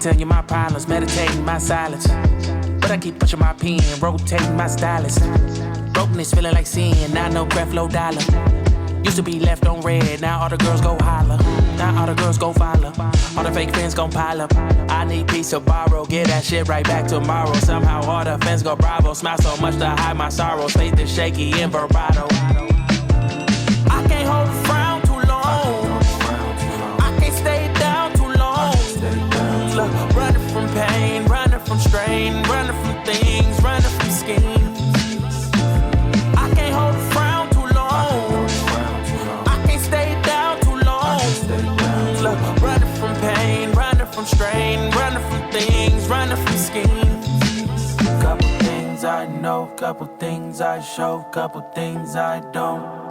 tell you my problems, meditating my silence. But I keep pushing my pen, rotating my stylus. Brokenness feeling like sin, now no Creflo dollar. Used to be left on red, now all the girls go holler. Now all the girls go follow, all the fake fans gon' pile up. I need peace to borrow, get that shit right back tomorrow. Somehow all the fans go bravo, smile so much to hide my sorrows. Faith is shaky in vibrato. I can't hold a frown too long, I can't stay down too long. Look, running from pain, running from strain, running from things, running from schemes. I can't hold a frown too long, I can't stay down too long. Look, running from pain, running from strain, running from things, running from schemes. Couple things I know, couple things I show, couple things I don't.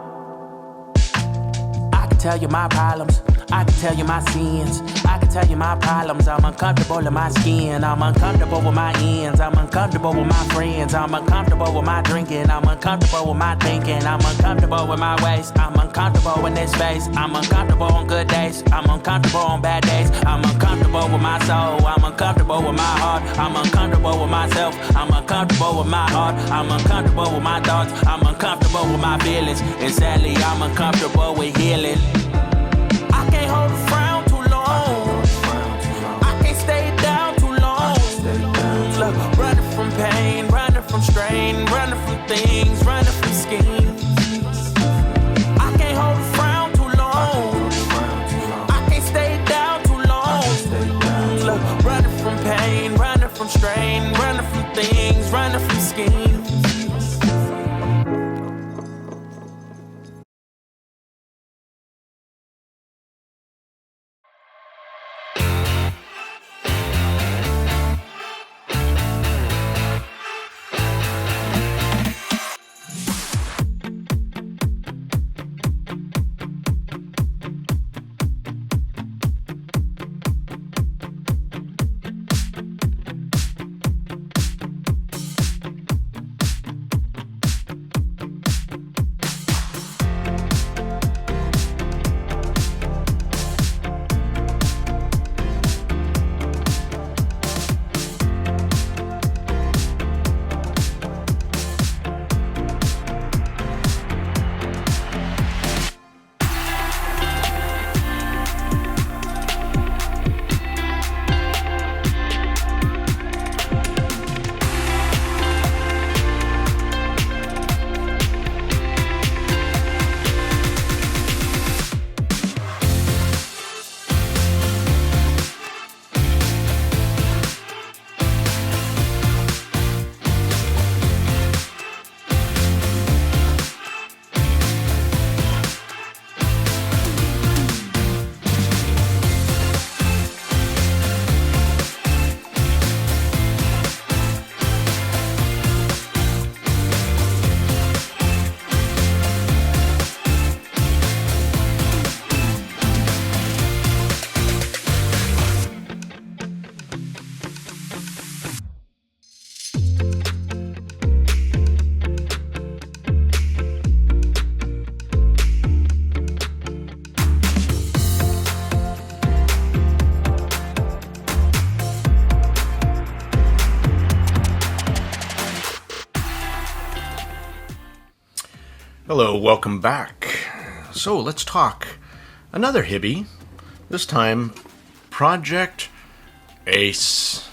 I can tell you my problems, I can tell you my sins, I can tell you my problems. I'm uncomfortable in my skin, I'm uncomfortable with my ends, I'm uncomfortable with my friends, I'm uncomfortable with my drinking, I'm uncomfortable with my thinking, I'm uncomfortable with my ways, I'm uncomfortable in this space, I'm uncomfortable on good days, I'm uncomfortable on bad days, I'm uncomfortable with my soul, I'm uncomfortable with my heart, I'm uncomfortable with myself, I'm uncomfortable with my heart, I'm uncomfortable with my thoughts, I'm uncomfortable with my feelings, and sadly I'm uncomfortable with healing. I can't hold a frown too long, I can't stay down too long. Look, running from pain, running from strain, running from things, running from schemes. I can't hold a frown too long, I can't stay down too long. Look, running from pain, running from strain, running from things, running from schemes. Hello, welcome back. So let's talk another Hiby, this time Project Ace.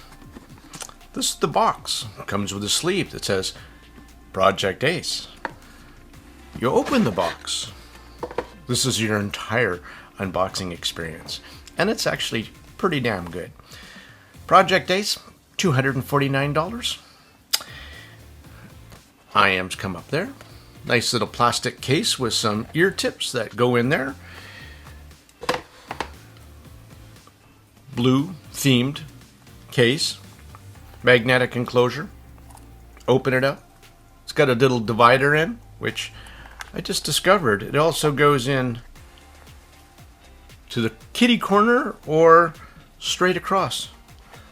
This is the box. It comes with a sleeve that says Project Ace. You open the box. This is your entire unboxing experience, and it's actually pretty damn good. Project Ace, $249. IMs come up there. Nice little plastic case with some ear tips that go in there. Blue themed case. Magnetic enclosure. Open it up. It's got a little divider in, which I just discovered. It also goes in to the kitty corner or straight across.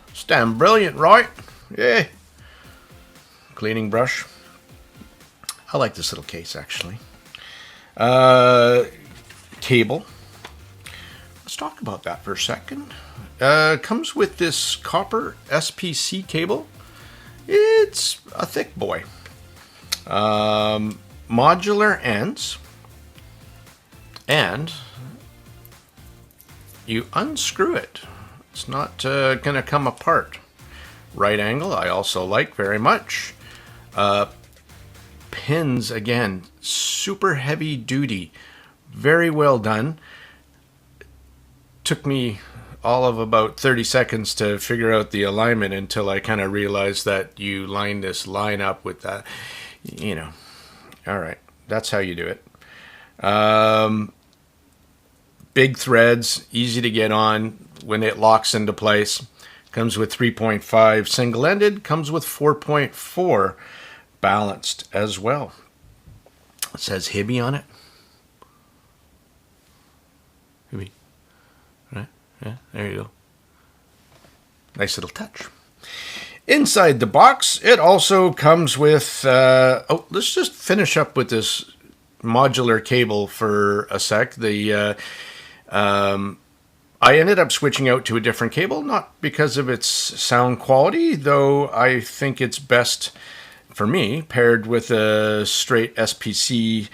It's damn brilliant, right? Yeah. Cleaning brush. I like this little case, actually. Cable. let's talk about that for a second. Comes with this copper SPC cable. It's a thick boy. Modular ends. And you unscrew it. It's not going to come apart. Right angle, I also like very much. Pins, again, super heavy duty. Very well done. Took me all of about 30 seconds to figure out the alignment until I kind of realized that you line this line up with that. You know, all right, that's how you do it. Big threads, easy to get on when it locks into place. Comes with 3.5 single-ended, comes with 4.4 balanced as well. It says Hiby on it. Hiby. Right? Yeah, there you go. Nice little touch. Inside the box, it also comes with... let's just finish up with this modular cable for a sec. I ended up switching out to a different cable, not because of its sound quality, though I think it's best, for me, paired with a straight SPC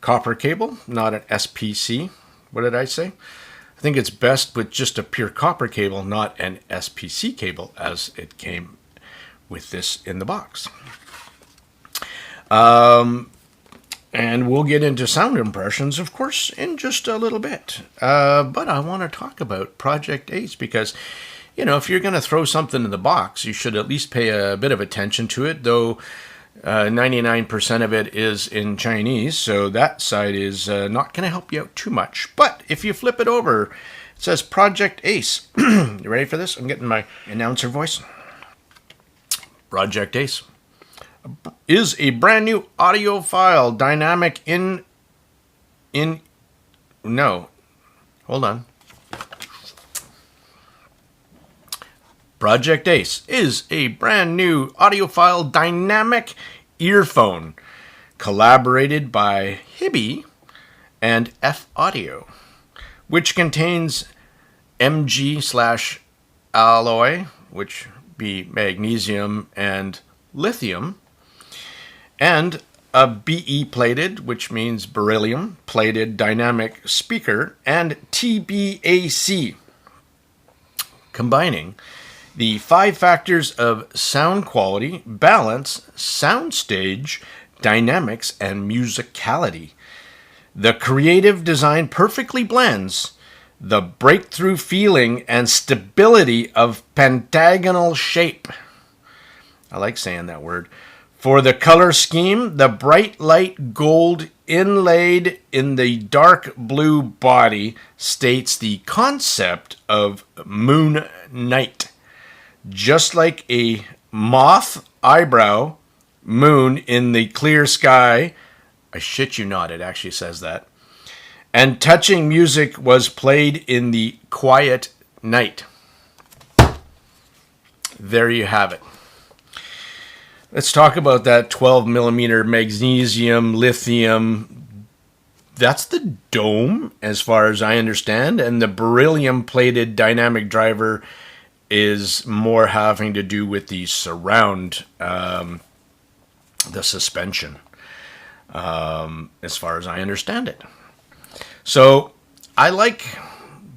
copper cable, not an SPC. What did I say? I think it's best with just a pure copper cable, not an SPC cable, as it came with this in the box. And we'll get into sound impressions, of course, in just a little bit. But I want to talk about Project ACE because, you know, if you're going to throw something in the box, you should at least pay a bit of attention to it, though 99% of it is in Chinese, so that side is not going to help you out too much. But if you flip it over, it says Project ACE. You ready for this? I'm getting my announcer voice. Project ACE is a brand new audiophile dynamic Project ACE is a brand new audiophile dynamic earphone collaborated by Hiby and F Audio, which contains Mg/alloy, which be magnesium and lithium, and a BE plated, which means beryllium plated dynamic speaker, and TBAC, combining the 5 factors of sound quality, balance, soundstage, dynamics, and musicality. The creative design perfectly blends the breakthrough feeling and stability of pentagonal shape. I like saying that word. For the color scheme, the bright light gold inlaid in the dark blue body states the concept of moon night. Just like a moth eyebrow moon in the clear sky, I shit you not, it actually says that, and touching music was played in the quiet night. There you have it. Let's talk about that 12 millimeter magnesium, lithium. That's the dome, as far as I understand, and the beryllium plated dynamic driver is more having to do with the surround, the suspension, as far as I understand it. So I like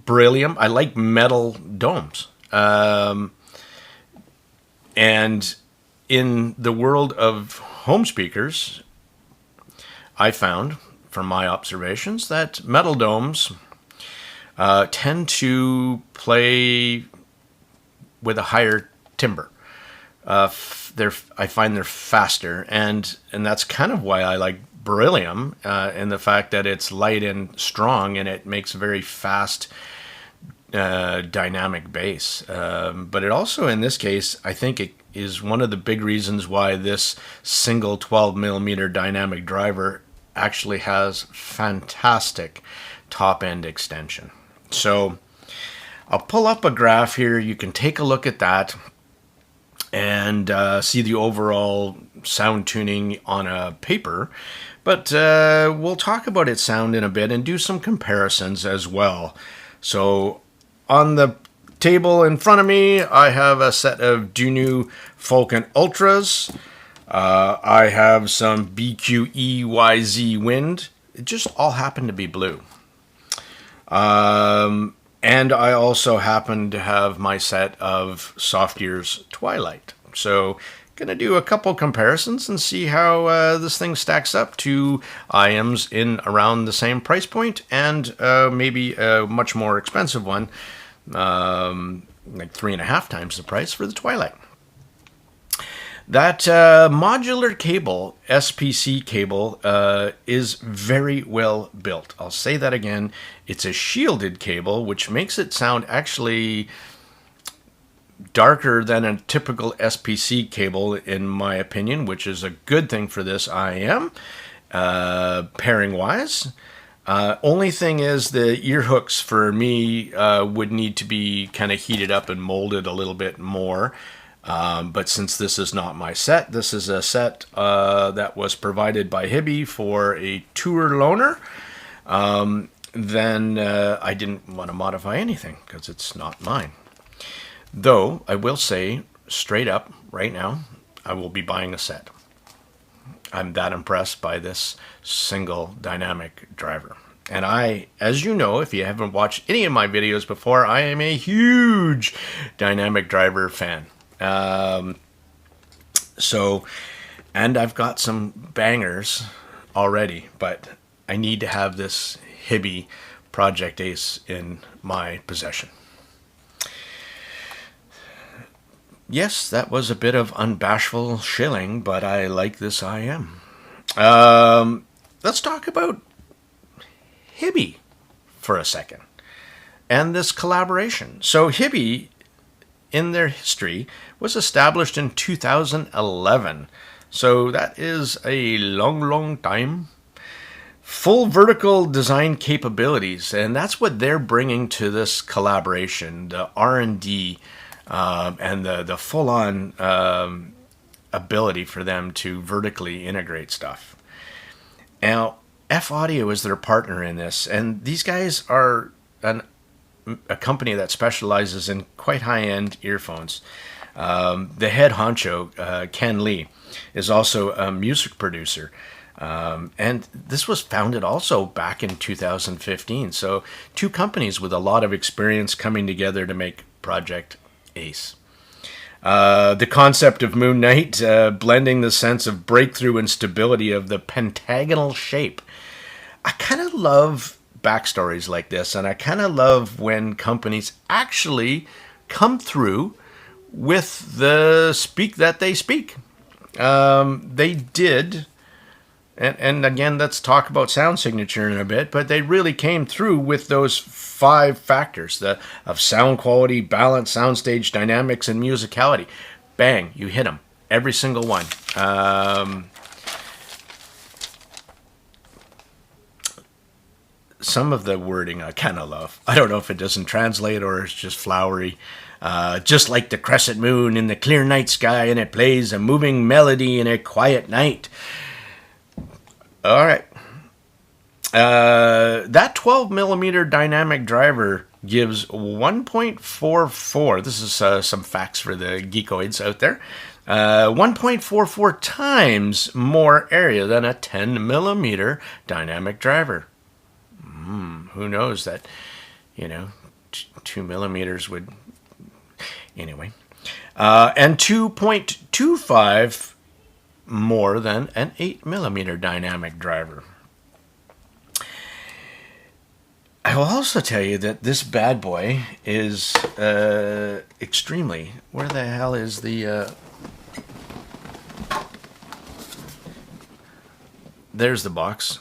beryllium. I like metal domes. And in the world of home speakers, I found, from my observations, that metal domes tend to play with a higher timbre. I find they're faster, and that's kind of why I like beryllium, and the fact that it's light and strong, and it makes a very fast dynamic bass. But it also, in this case, I think it is one of the big reasons why this single 12 millimeter dynamic driver actually has fantastic top end extension. So I'll pull up a graph here. You can take a look at that and see the overall sound tuning on a paper. But we'll talk about its sound in a bit and do some comparisons as well. So on the table in front of me, I have a set of DUNU FALCON Ultras. I have some BQEYZ wind. It just all happened to be blue. And I also happen to have my set of Soft Ears TWILIGHT. So gonna do a couple comparisons and see how this thing stacks up to IMs in around the same price point, and maybe a much more expensive one, like 3.5 times the price for the TWILIGHT. That modular cable, SPC cable, is very well built. I'll say that again. It's a shielded cable, which makes it sound actually darker than a typical SPC cable, in my opinion, which is a good thing for this IM, pairing-wise. Only thing is the ear hooks for me would need to be kind of heated up and molded a little bit more. But since this is not my set, this is a set that was provided by Hiby for a tour loaner, then I didn't want to modify anything because it's not mine. Though, I will say, straight up, right now, I will be buying a set. I'm that impressed by this single dynamic driver. And I, as you know, if you haven't watched any of my videos before, I am a huge dynamic driver fan. And I've got some bangers already, but I need to have this Hiby Project Ace in my possession. Yes, that was a bit of unbashful shilling, but I like this IM. Let's talk about Hiby for a second and this collaboration. So Hiby, in their history, was established in 2011. So that is a long time. Full vertical design capabilities, and that's what they're bringing to this collaboration, the R&D, and the full-on ability for them to vertically integrate stuff. Now, F Audio is their partner in this, and these guys are a company that specializes in quite high-end earphones. The head honcho, Ken Lee, is also a music producer. And this was founded also back in 2015. So 2 companies with a lot of experience coming together to make Project Ace. The concept of Moon Knight, blending the sense of breakthrough and stability of the pentagonal shape. I kind of love backstories like this, and I kind of love when companies actually come through with the speak that they speak. They did, and again, let's talk about sound signature in a bit, but they really came through with those 5 factors of sound quality, balance, soundstage dynamics, and musicality. Bang, you hit them, every single one. Some of the wording I kind of love. I don't know if it doesn't translate or it's just flowery. Just like the crescent moon in the clear night sky, and it plays a moving melody in a quiet night. All right. That 12mm dynamic driver gives 1.44. This is some facts for the geekoids out there. 1.44 times more area than a 10mm dynamic driver. Who knows that, 2 millimeters would... Anyway. And 2.25 more than an 8mm dynamic driver. I will also tell you that this bad boy is extremely... Where the hell is the... There's the box.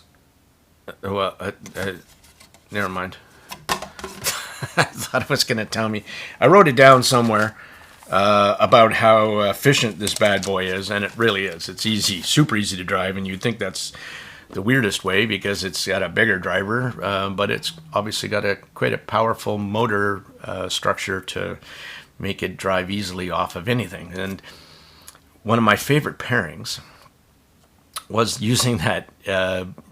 Well, never mind. I thought it was going to tell me. I wrote it down somewhere about how efficient this bad boy is, and it really is. It's easy, super easy to drive, and you'd think that's the weirdest way because it's got a bigger driver, but it's obviously got quite a powerful motor structure to make it drive easily off of anything. And one of my favorite pairings was using that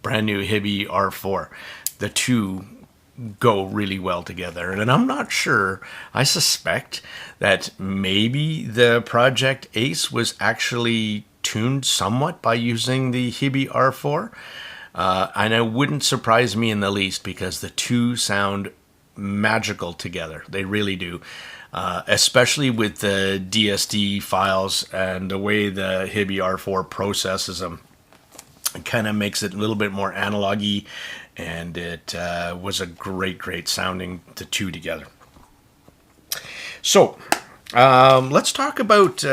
brand new Hiby R4, the 2 go really well together. And I'm not sure, I suspect that maybe the Project Ace was actually tuned somewhat by using the Hiby R4. And it wouldn't surprise me in the least, because the two sound magical together. They really do. Especially with the DSD files and the way the Hiby R4 processes them. It kind of makes it a little bit more analog-y, and it was a great sounding, the two together. So, let's talk about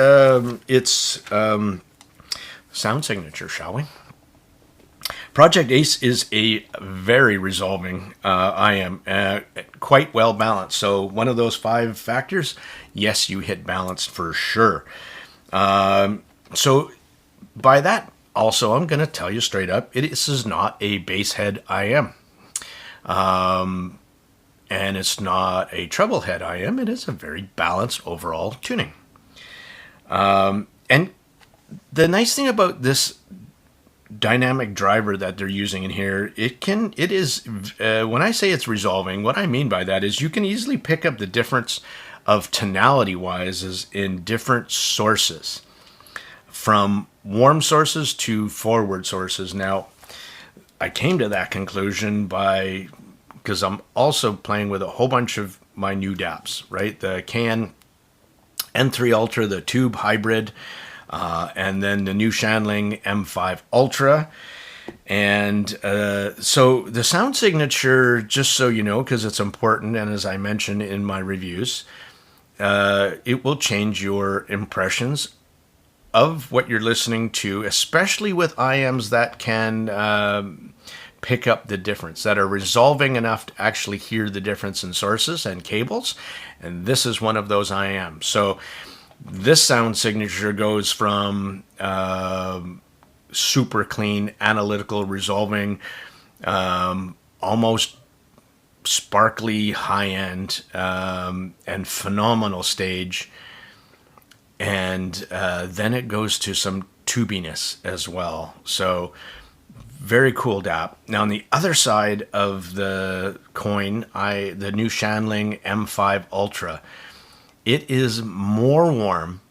its sound signature, shall we? Project Ace is a very resolving IM, quite well balanced. So one of those 5 factors, yes, you hit balanced for sure. So by that, also, I'm going to tell you straight up, this is not a bass head IM. And it's not a treble head IM. It is a very balanced overall tuning. And the nice thing about this dynamic driver that they're using in here, it is when I say it's resolving, what I mean by that is you can easily pick up the difference of tonality wise in different sources, from warm sources to forward sources. Now, I came to that conclusion because I'm also playing with a whole bunch of my new DAPs, right? The KN N3 Ultra, the Tube Hybrid, and then the new Shanling M5 Ultra. And so the sound signature, just so you know, because it's important, and as I mentioned in my reviews, it will change your impressions of what you're listening to, especially with IMs that can pick up the difference, that are resolving enough to actually hear the difference in sources and cables. And this is one of those IMs. So this sound signature goes from super clean, analytical, resolving, almost sparkly, high-end, and phenomenal stage. And then it goes to some tubiness as well. So very cool DAP. Now on the other side of the coin, the new Shanling M5 Ultra, it is more warm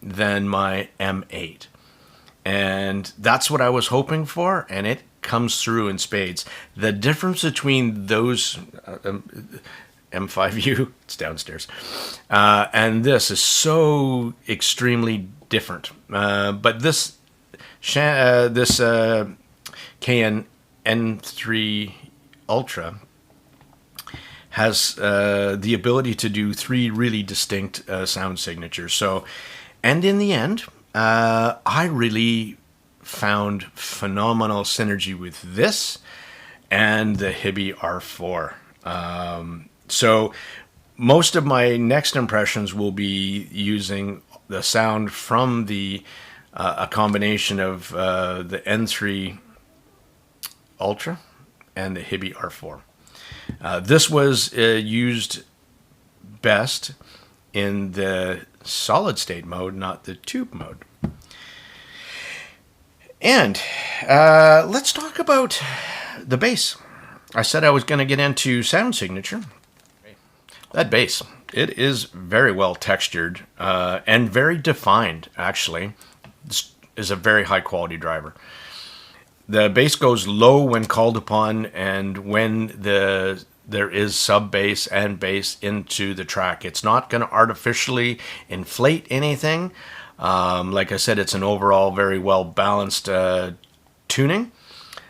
than my M8. And that's what I was hoping for, and it comes through in spades. The difference between those M5U, it's downstairs, and this is so extremely different. But this KN N3 Ultra has the ability to do 3 really distinct sound signatures. So, and in the end, I really found phenomenal synergy with this and the Hiby R4. So most of my next impressions will be using the sound from a combination of the N3 Ultra and the Hiby R4. This was used best in the solid state mode, not the tube mode. And let's talk about the bass. I said I was going to get into sound signature. That bass, it is very well textured and very defined, actually. This is a very high quality driver. The bass goes low when called upon, and when there is sub bass and bass into the track. It's not going to artificially inflate anything. Like I said, it's an overall very well balanced tuning.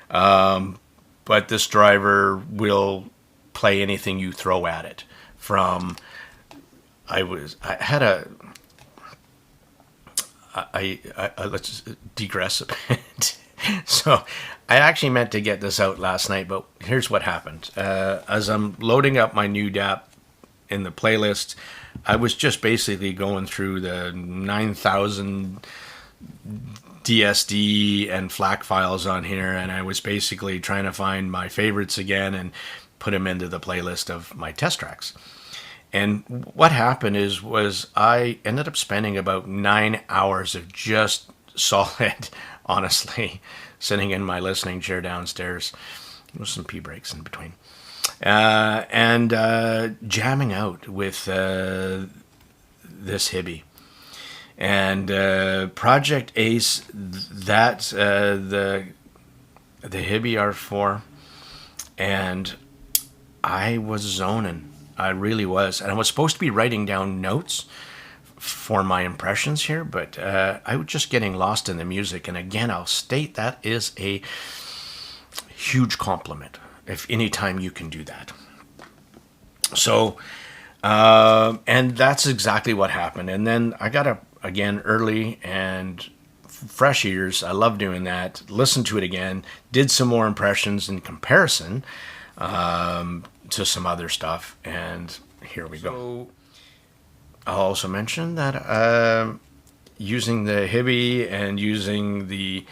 But this driver will play anything you throw at it. Let's digress a bit. So I actually meant to get this out last night, but here's what happened. As I'm loading up my new DAP in the playlist, I was just basically going through the 9,000 DSD and FLAC files on here, and I was basically trying to find my favorites again and put them into the playlist of my test tracks. And what happened was I ended up spending about 9 hours of just solid, honestly, sitting in my listening chair downstairs with some pee breaks in between. and jamming out with this Hiby. And Project Ace, that's the Hiby R4, and I was zoning. I really was. And I was supposed to be writing down notes for my impressions here, but I was just getting lost in the music. And again, I'll state that is a huge compliment if anytime you can do that. So, and that's exactly what happened. And then I got up again early and fresh ears. I love doing that. Listened to it again, did some more impressions in comparison to some other stuff, and here we go. So, I'll also mention that using the Hiby and using the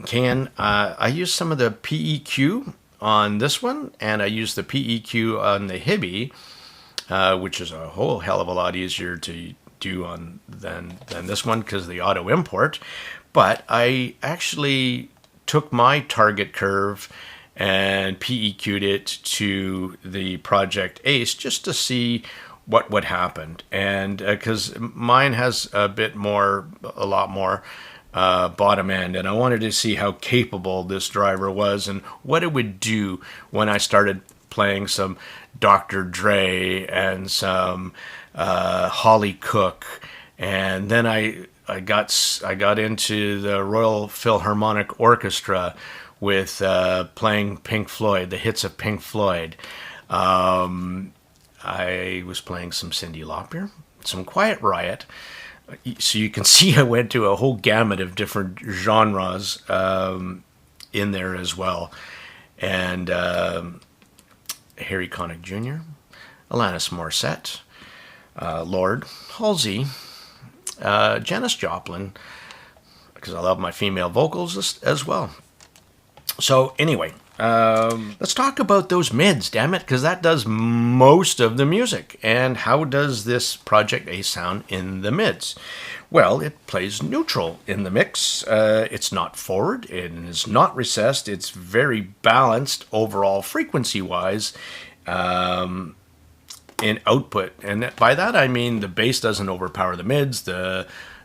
can, I used some of the PEQ on this one, and I used the PEQ on the Hiby, which is a whole hell of a lot easier to do on than this one because of the auto import. But I actually took my target curve and PEQ'd it to the Project Ace just to see what would happen. And because mine has a lot more bottom end, and I wanted to see how capable this driver was and what it would do when I started playing some Dr. Dre and some Holly Cook, and then I got into the Royal Philharmonic Orchestra with playing Pink Floyd, the hits of Pink Floyd. I was playing some Cyndi Lauper, some Quiet Riot. So you can see I went to a whole gamut of different genres in there as well. And Harry Connick Jr., Alanis Morissette, Lord, Halsey, Janis Joplin, because I love my female vocals as well. So anyway, let's talk about those mids, damn it, because that does most of the music. And how does this Project Ace sound in the mids? Well, it plays neutral in the mix. It's not forward. It is not recessed. It's very balanced overall frequency-wise in output. And by that I mean the bass doesn't overpower the mids,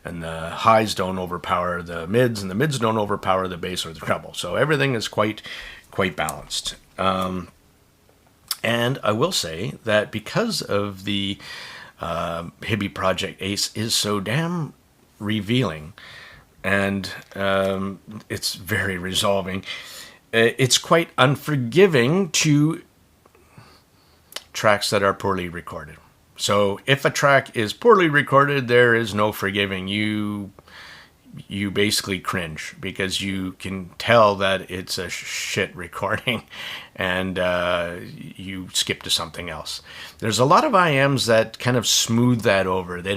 and the highs don't overpower the mids, and the mids don't overpower the bass or the treble. So everything is quite balanced. And I will say that because of the Hiby Project Ace is so damn revealing, and it's very resolving, it's quite unforgiving to tracks that are poorly recorded. So if a track is poorly recorded, there is no forgiving. You basically cringe because you can tell that it's a shit recording, and you skip to something else. There's a lot of IMs that kind of smooth that over. They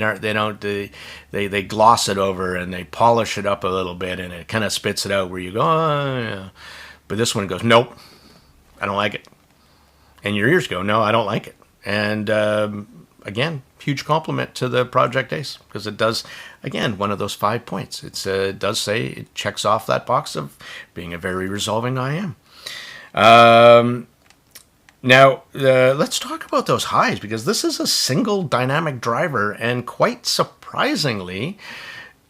gloss it over and they polish it up a little bit, and it kind of spits it out where you go, oh, yeah. But this one goes, nope, I don't like it. And your ears go, no, I don't like it. And again, huge compliment to the Project Ace, because it does, again, one of those 5 points. It does say it checks off that box of being a very resolving IM. Now, let's talk about those highs, because this is a single dynamic driver, and quite surprisingly,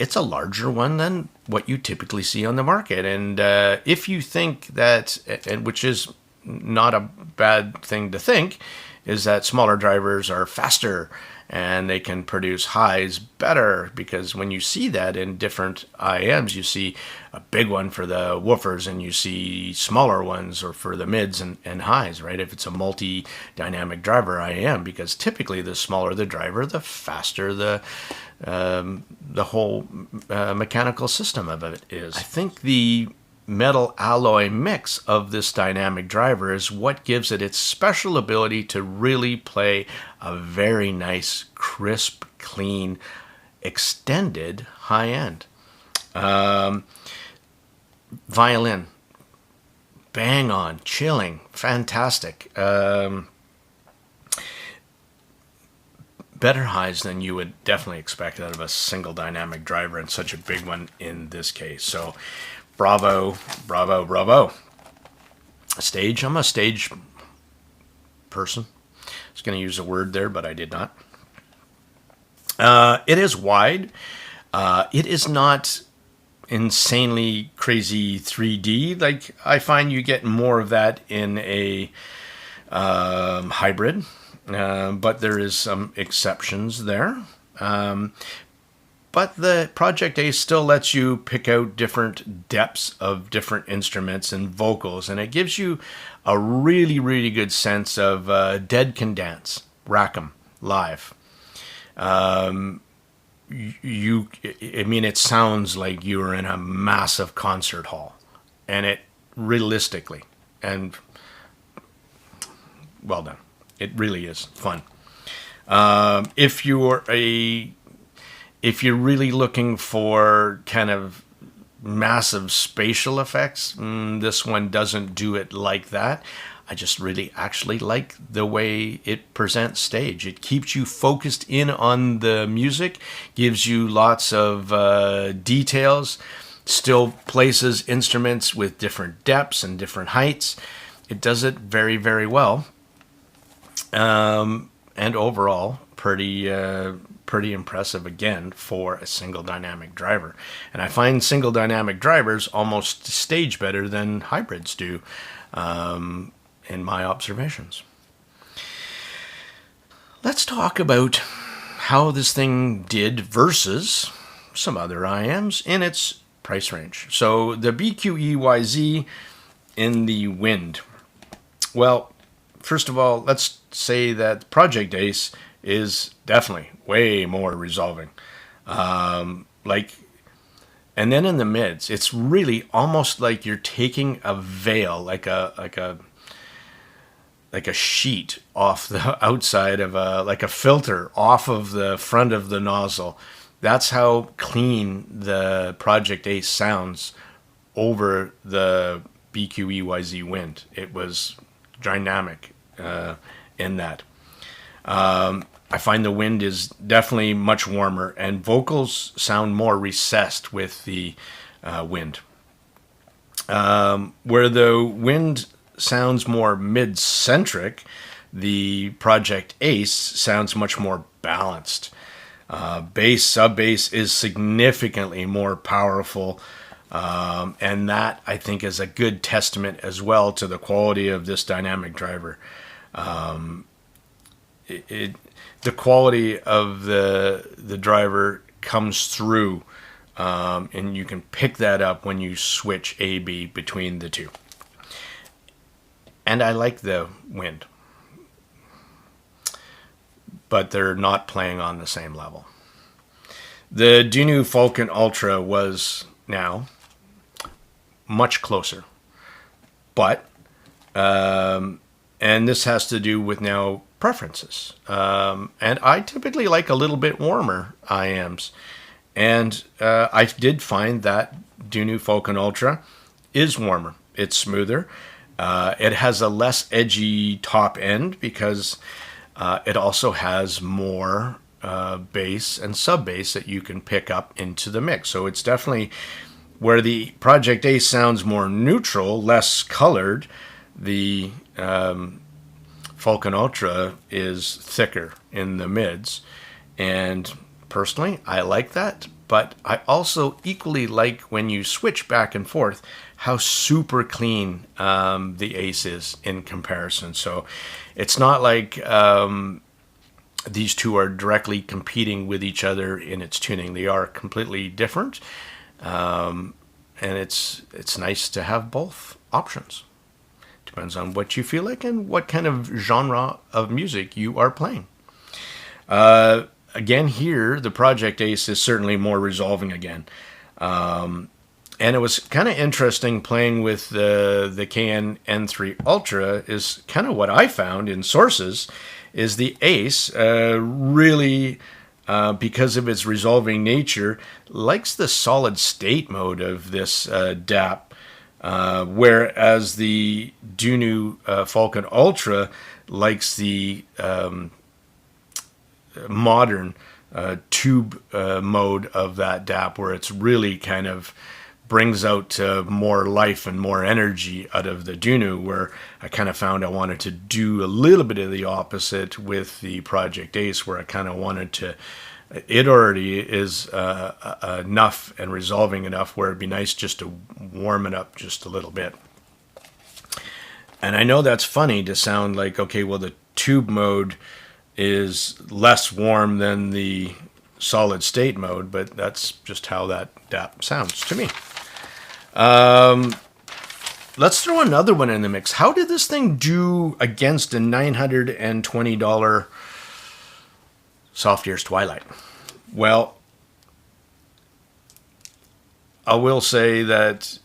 it's a larger one than what you typically see on the market. And if you think that, and which is not a bad thing to think, is that smaller drivers are faster and they can produce highs better, because when you see that in different IMs, you see a big one for the woofers and you see smaller ones or for the mids and highs, right? If it's a multi-dynamic driver IM, because typically the smaller the driver, the faster the whole mechanical system of it is. I think the metal alloy mix of this dynamic driver is what gives it its special ability to really play a very nice, crisp, clean, extended high end. Violin, bang on, chilling, fantastic. Better highs than you would definitely expect out of a single dynamic driver, and such a big one in this case. So bravo, bravo, bravo. I'm a stage person. I was going to use a word there, but I did not. It is wide. It is not insanely crazy 3D. Like, I find you get more of that in a hybrid, but there is some exceptions there. But the Project A still lets you pick out different depths of different instruments and vocals, and it gives you a really, really good sense of Dead Can Dance, Rackham, live. I mean, it sounds like you're in a massive concert hall, and it realistically, and well done. It really is fun. If you're really looking for kind of massive spatial effects, this one doesn't do it like that. I just really actually like the way it presents stage. It keeps you focused in on the music, gives you lots of details, still places instruments with different depths and different heights. It does it very, very well. And overall, pretty impressive again for a single dynamic driver. And I find single dynamic drivers almost stage better than hybrids do, in my observations. Let's talk about how this thing did versus some other IMs in its price range. So the BQEYZ in the Wind. Well, first of all, let's say that Project Ace is definitely way more resolving. And then in the mids, it's really almost like you're taking a veil, like a sheet off the outside of like a filter off of the front of the nozzle. That's how clean the Project Ace sounds over the BQEYZ Wind. It was dynamic in that. I find the Wind is definitely much warmer, and vocals sound more recessed with the Wind. Where the Wind sounds more mid-centric, the Project Ace sounds much more balanced. Bass, sub-bass is significantly more powerful, and that, I think, is a good testament as well to the quality of this dynamic driver. The quality of the driver comes through, and you can pick that up when you switch A/B between the two. And I like the Wind, but they're not playing on the same level. The DUNU FALCON Ultra was now much closer, but and this has to do with now preferences. And I typically like a little bit warmer IMs, and I did find that DUNU FALCON Ultra is warmer. It's smoother. It has a less edgy top end because it also has more bass and sub bass that you can pick up into the mix. So it's definitely where the Project Ace sounds more neutral, less colored. The FALCON Ultra is thicker in the mids, and personally I like that, but I also equally like when you switch back and forth how super clean the Ace is in comparison. So it's not like these two are directly competing with each other in its tuning. They are completely different, and it's nice to have both options. Depends on what you feel like and what kind of genre of music you are playing. Again, here, the Project Ace is certainly more resolving again. And it was kind of interesting playing with the KN N3 Ultra. Is kind of what I found in sources is the Ace really, because of its resolving nature, likes the solid state mode of this DAP. Whereas the DUNU FALCON Ultra likes the modern tube mode of that DAP, where it's really kind of brings out more life and more energy out of the DUNU, where I kind of found I wanted to do a little bit of the opposite with the Project ACE, where I kind of wanted to, it already is enough and resolving enough where it'd be nice just to warm it up just a little bit. And I know that's funny to sound like, okay, well, the tube mode is less warm than the solid state mode, but that's just how that sounds to me. Let's throw another one in the mix. How did this thing do against a $920 Soft Ears Twilight? Well, I will say that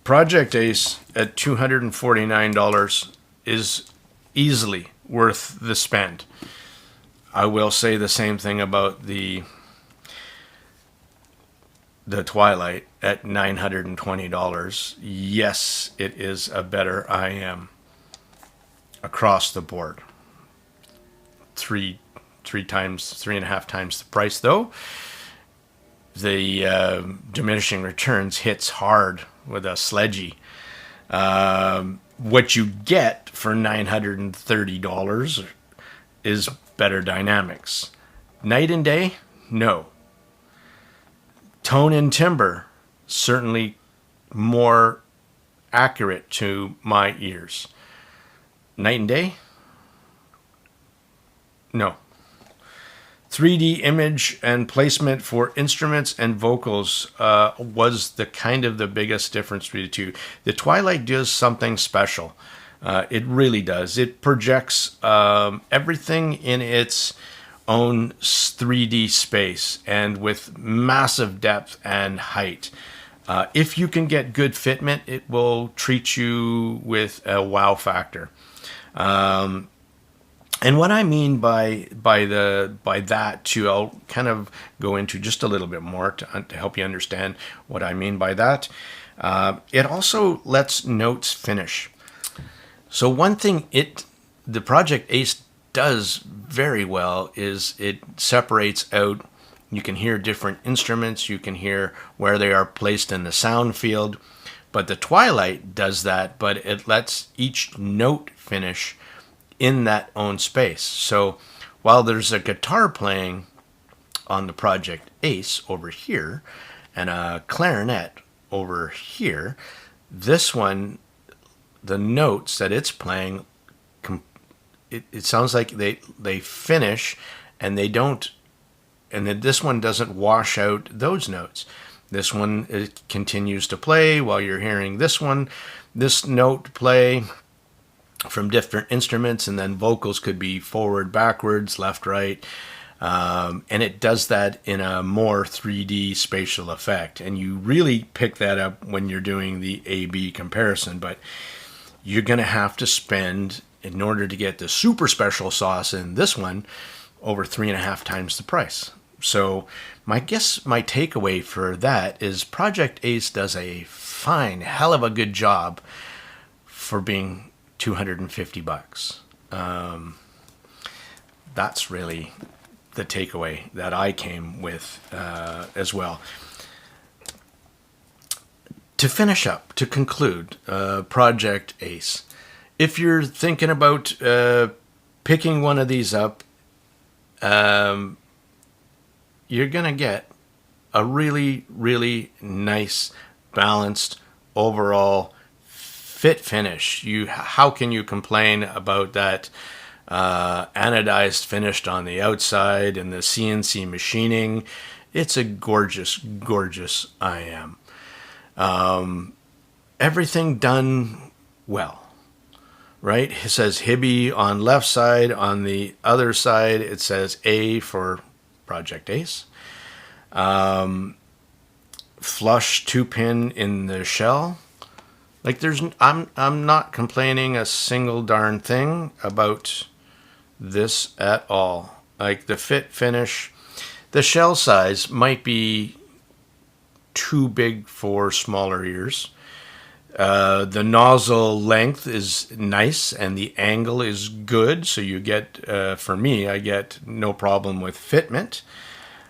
Project ACE at $249 is easily worth the spend. I will say the same thing about the Twilight at $920. Yes, it is a better IM across the board. Three and a half times the price, though. The diminishing returns hits hard with a sledgy. What you get for $930 is better dynamics. Night and day, no. Tone and timbre, certainly more accurate to my ears. Night and day, no. 3D image and placement for instruments and vocals was the kind of the biggest difference between the two. The Twilight does something special. It really does. It projects everything in its own 3D space and with massive depth and height. If you can get good fitment, it will treat you with a wow factor. And what I mean by that too, I'll kind of go into just a little bit more to help you understand what I mean by that. It also lets notes finish. So one thing the Project ACE does very well is it separates out. You can hear different instruments. You can hear where they are placed in the sound field. But the Twilight does that, but it lets each note finish in that own space. So while there's a guitar playing on the Project ACE over here and a clarinet over here, this one, the notes that it's playing, it sounds like they finish and they don't, and then this one doesn't wash out those notes. This one, it continues to play while you're hearing this note play from different instruments, and then vocals could be forward, backwards, left, right. And it does that in a more 3D spatial effect. And you really pick that up when you're doing the A-B comparison, but you're going to have to spend, in order to get the super special sauce in this one, over 3.5 times the price. So my takeaway for that is Project ACE does a fine, hell of a good job for being $250. That's really the takeaway that I came with as well. To finish up, to conclude, Project ACE. If you're thinking about picking one of these up, you're going to get a really, really nice, balanced, overall fit finish. How can you complain about that anodized finished on the outside and the CNC machining? It's a gorgeous, gorgeous IM. Everything done well, right? It says Hiby on left side. On the other side, it says A for Project ACE. Flush 2-pin in the shell. Like I'm not complaining a single darn thing about this at all. Like the fit finish, the shell size might be too big for smaller ears. The nozzle length is nice and the angle is good, so you get, for me, I get no problem with fitment.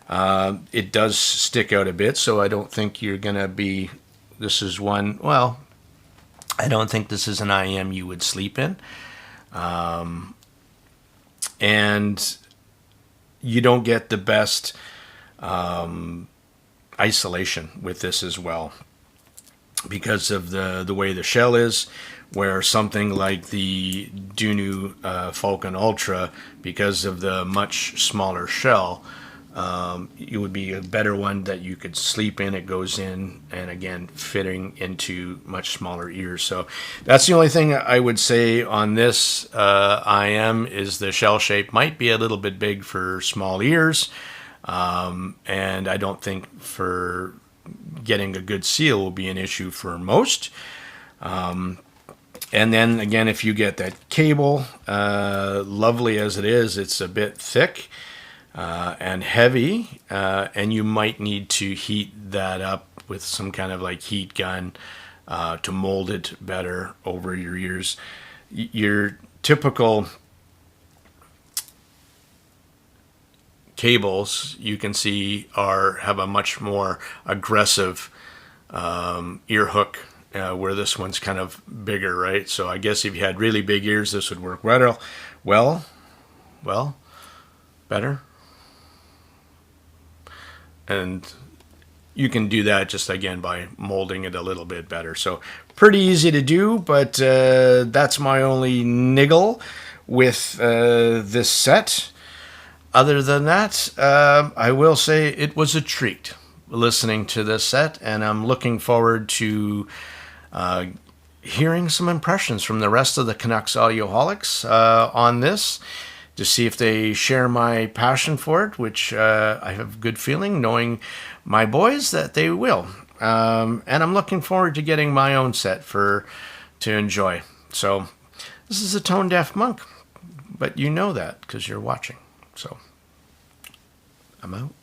It does stick out a bit, so I don't think you're going to be... This is one... Well, I don't think this is an IM you would sleep in. And you don't get the best isolation with this as well, because of the way the shell is, where something like the DUNU FALCON Ultra, because of the much smaller shell, it would be a better one that you could sleep in. It goes in, and again, fitting into much smaller ears. So that's the only thing I would say on this IM, is the shell shape might be a little bit big for small ears, and I don't think for getting a good seal will be an issue for most. And then again, if you get that cable, lovely as it is, it's a bit thick and heavy, and you might need to heat that up with some kind of like heat gun to mold it better over your ears. Your typical cables, you can see, have a much more aggressive ear hook, where this one's kind of bigger, right? So I guess if you had really big ears, this would work better. And you can do that just, again, by molding it a little bit better. So pretty easy to do, but that's my only niggle with this set. Other than that, I will say it was a treat listening to this set, and I'm looking forward to hearing some impressions from the rest of the Canucks audioholics on this, to see if they share my passion for it, which I have a good feeling, knowing my boys, that they will. And I'm looking forward to getting my own set to enjoy. So this is a tone deaf monk, but you know that because you're watching. So I'm out.